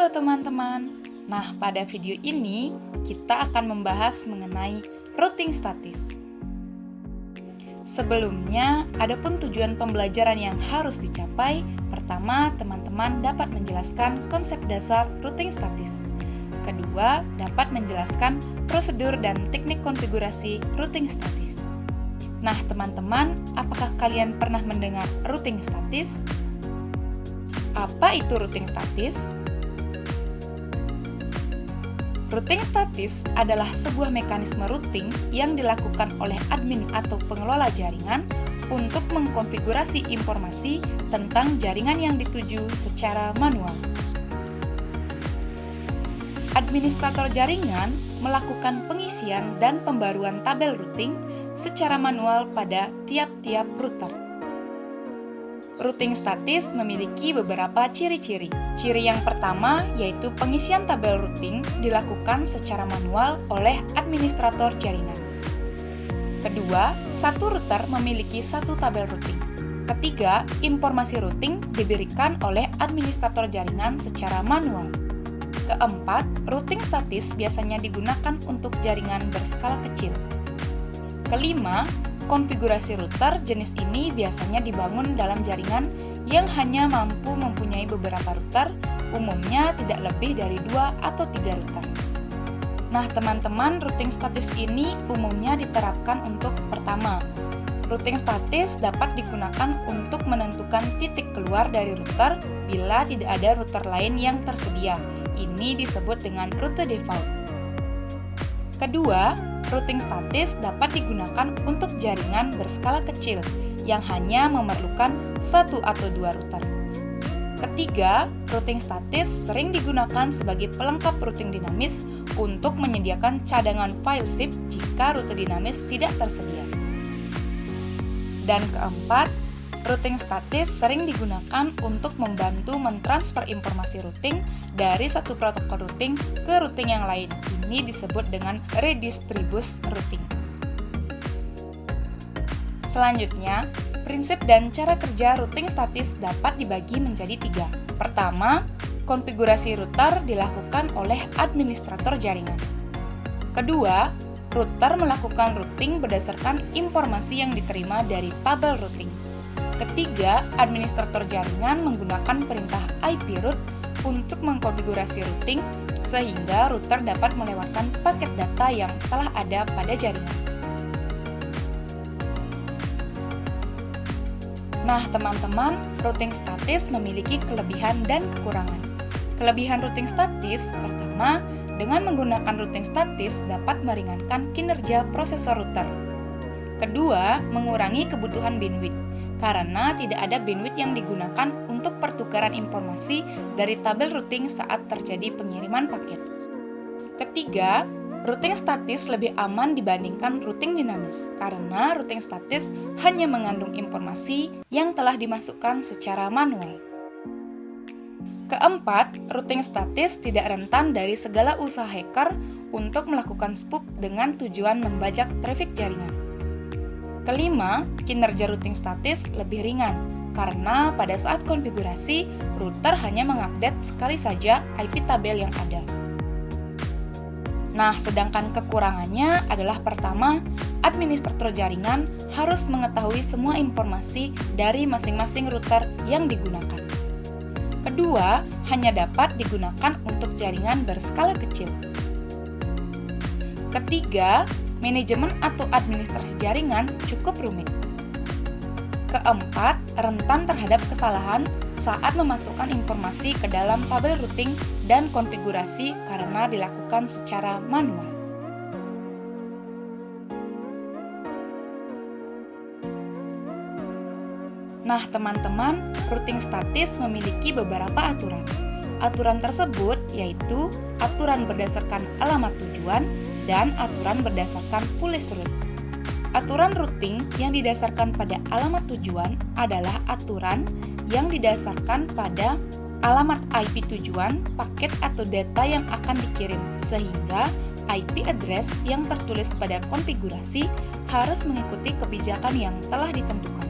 Halo teman-teman. Nah, pada video ini kita akan membahas mengenai routing statis. Sebelumnya, adapun tujuan pembelajaran yang harus dicapai, pertama, teman-teman dapat menjelaskan konsep dasar routing statis. Kedua, dapat menjelaskan prosedur dan teknik konfigurasi routing statis. Nah, teman-teman, apakah kalian pernah mendengar routing statis? Apa itu routing statis? Routing statis adalah sebuah mekanisme routing yang dilakukan oleh admin atau pengelola jaringan untuk mengkonfigurasi informasi tentang jaringan yang dituju secara manual. Administrator jaringan melakukan pengisian dan pembaruan tabel routing secara manual pada tiap-tiap router. Routing statis memiliki beberapa ciri-ciri. Ciri yang pertama yaitu pengisian tabel routing dilakukan secara manual oleh administrator jaringan. Kedua, satu router memiliki satu tabel routing. Ketiga, informasi routing diberikan oleh administrator jaringan secara manual. Keempat, routing statis biasanya digunakan untuk jaringan berskala kecil. Kelima, konfigurasi router jenis ini biasanya dibangun dalam jaringan yang hanya mampu mempunyai beberapa router, umumnya tidak lebih dari 2 atau 3 router. Nah, teman-teman, routing statis ini umumnya diterapkan untuk pertama, routing statis dapat digunakan untuk menentukan titik keluar dari router bila tidak ada router lain yang tersedia. Ini disebut dengan rute default. Kedua, routing statis dapat digunakan untuk jaringan berskala kecil yang hanya memerlukan 1 atau 2 router. Ketiga, routing statis sering digunakan sebagai pelengkap routing dinamis untuk menyediakan cadangan file zip jika rute dinamis tidak tersedia. Dan keempat, routing statis sering digunakan untuk membantu mentransfer informasi routing dari satu protokol routing ke routing yang lain. Ini disebut dengan redistribus routing. Selanjutnya, prinsip dan cara kerja routing statis dapat dibagi menjadi 3. Pertama, konfigurasi router dilakukan oleh administrator jaringan. Kedua, router melakukan routing berdasarkan informasi yang diterima dari tabel routing. Ketiga, administrator jaringan menggunakan perintah IP route untuk mengkonfigurasi routing sehingga router dapat melewatkan paket data yang telah ada pada jaringan. Nah, teman-teman, routing statis memiliki kelebihan dan kekurangan. Kelebihan routing statis, pertama, dengan menggunakan routing statis dapat meringankan kinerja prosesor router. Kedua, mengurangi kebutuhan bandwidth, karena tidak ada bandwidth yang digunakan untuk pertukaran informasi dari tabel routing saat terjadi pengiriman paket. Ketiga, routing statis lebih aman dibandingkan routing dinamis, karena routing statis hanya mengandung informasi yang telah dimasukkan secara manual. Keempat, routing statis tidak rentan dari segala usaha hacker untuk melakukan spook dengan tujuan membajak traffic jaringan. Kelima, kinerja routing statis lebih ringan, karena pada saat konfigurasi, router hanya mengupdate sekali saja IP tabel yang ada. Nah, sedangkan kekurangannya adalah pertama, administrator jaringan harus mengetahui semua informasi dari masing-masing router yang digunakan. Kedua, hanya dapat digunakan untuk jaringan berskala kecil. Ketiga, manajemen atau administrasi jaringan cukup rumit. Keempat, rentan terhadap kesalahan saat memasukkan informasi ke dalam tabel routing dan konfigurasi karena dilakukan secara manual. Nah, teman-teman, routing statis memiliki beberapa aturan. Aturan tersebut yaitu aturan berdasarkan alamat tujuan dan aturan berdasarkan policy route. Aturan routing yang didasarkan pada alamat tujuan adalah aturan yang didasarkan pada alamat IP tujuan, paket atau data yang akan dikirim, sehingga IP address yang tertulis pada konfigurasi harus mengikuti kebijakan yang telah ditentukan.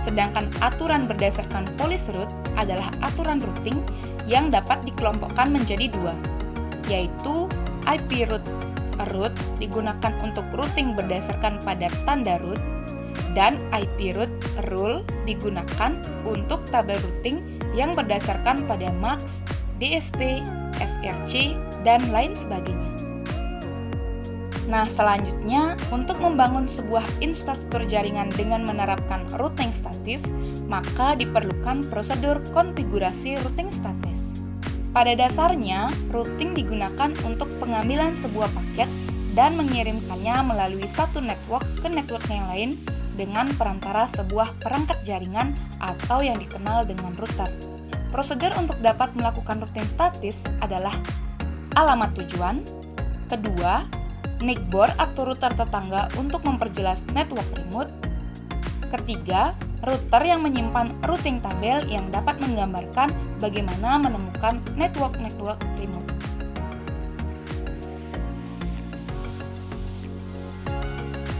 Sedangkan aturan berdasarkan policy route adalah aturan routing yang dapat dikelompokkan menjadi dua, yaitu IP route. Route digunakan untuk routing berdasarkan pada tanda route, dan IP route rule digunakan untuk tabel routing yang berdasarkan pada MAX, DST, SRC, dan lain sebagainya. Nah, selanjutnya, untuk membangun sebuah infrastruktur jaringan dengan menerapkan routing statis, maka diperlukan prosedur konfigurasi routing statis. Pada dasarnya, routing digunakan untuk pengambilan sebuah paket dan mengirimkannya melalui satu network ke network yang lain dengan perantara sebuah perangkat jaringan atau yang dikenal dengan router. Prosedur untuk dapat melakukan routing statis adalah alamat tujuan, kedua, NIC board atau router tetangga untuk memperjelas network remote, ketiga, router yang menyimpan routing tabel yang dapat menggambarkan bagaimana menemukan network-network remote.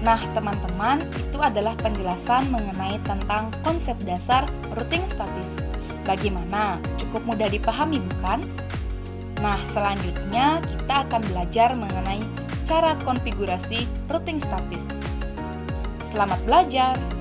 Nah, teman-teman, itu adalah penjelasan mengenai tentang konsep dasar routing statis. Bagaimana? Cukup mudah dipahami, bukan? Nah, selanjutnya kita akan belajar mengenai cara konfigurasi routing statis. Selamat belajar!